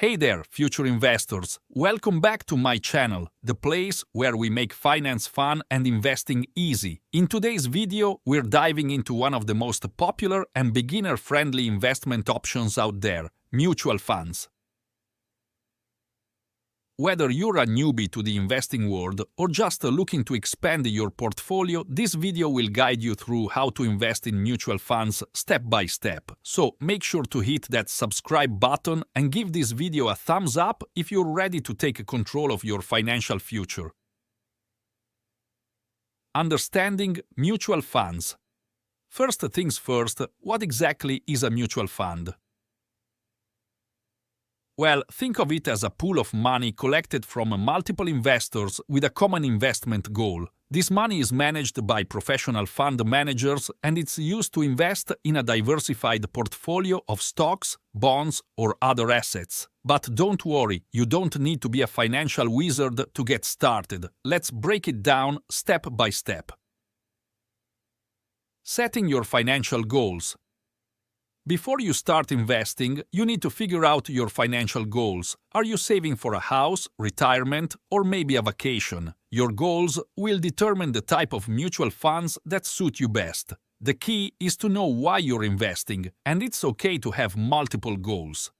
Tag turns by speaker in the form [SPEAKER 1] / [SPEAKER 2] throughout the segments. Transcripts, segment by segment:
[SPEAKER 1] Hey there, future investors! Welcome back to my channel, the place where we make finance fun and investing easy. In today's video, we're diving into one of the most popular and beginner-friendly investment options out there, mutual funds. Whether you're a newbie to the investing world or just looking to expand your portfolio, this video will guide you through how to invest in mutual funds step by step. So make sure to hit that subscribe button and give this video a thumbs up if you're ready to take control of your financial future. Understanding mutual funds. First things first, what exactly is a mutual fund? Well, think of it as a pool of money collected from multiple investors with a common investment goal. This money is managed by professional fund managers and it's used to invest in a diversified portfolio of stocks, bonds, or other assets. But don't worry, you don't need to be a financial wizard to get started. Let's break it down step by step. Setting your financial goals. Before you start investing, you need to figure out your financial goals. Are you saving for a house, retirement, or maybe a vacation? Your goals will determine the type of mutual funds that suit you best. The key is to know why you're investing, and it's okay to have multiple goals.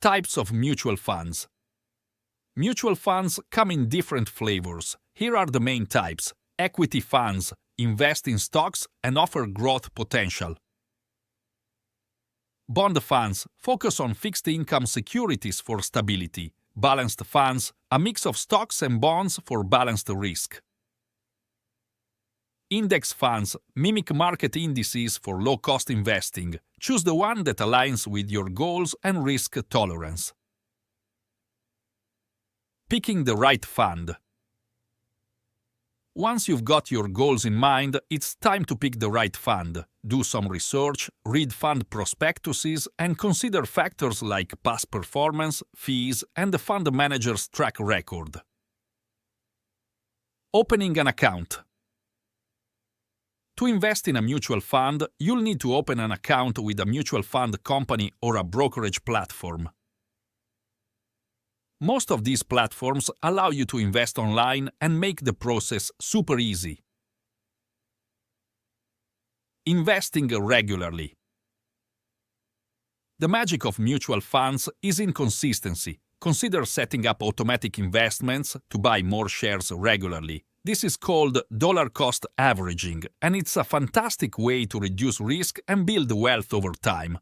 [SPEAKER 1] Types of mutual funds. Mutual funds come in different flavors. Here are the main types. Equity funds invest in stocks and offer growth potential. Bond funds focus on fixed income securities for stability. Balanced funds, a mix of stocks and bonds for balanced risk. Index funds mimic market indices for low-cost investing. Choose the one that aligns with your goals and risk tolerance. Picking the right fund. Once you've got your goals in mind, it's time to pick the right fund. Do some research, read fund prospectuses, and consider factors like past performance, fees, and the fund manager's track record. Opening an account. To invest in a mutual fund, you'll need to open an account with a mutual fund company or a brokerage platform. Most of these platforms allow you to invest online and make the process super easy. Investing regularly. The magic of mutual funds is in consistency. Consider setting up automatic investments to buy more shares regularly. This is called dollar-cost averaging, and it's a fantastic way to reduce risk and build wealth over time.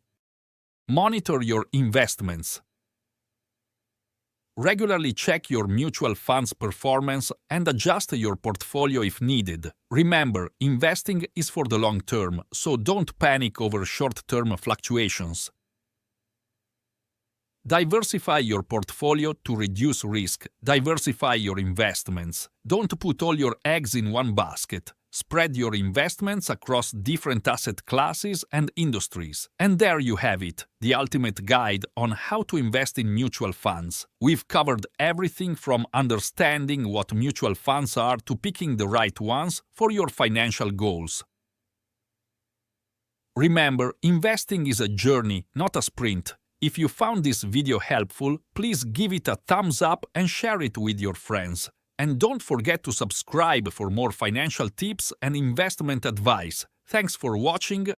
[SPEAKER 1] Monitor your investments. Regularly check your mutual fund's performance and adjust your portfolio if needed. Remember, investing is for the long term, so don't panic over short-term fluctuations. Diversify your portfolio to reduce risk. Diversify your investments. Don't put all your eggs in one basket. Spread your investments across different asset classes and industries. And there you have it, the ultimate guide on how to invest in mutual funds. We've covered everything from understanding what mutual funds are to picking the right ones for your financial goals. Remember, investing is a journey, not a sprint. If you found this video helpful, please give it a thumbs up and share it with your friends. And don't forget to subscribe for more financial tips and investment advice. Thanks for watching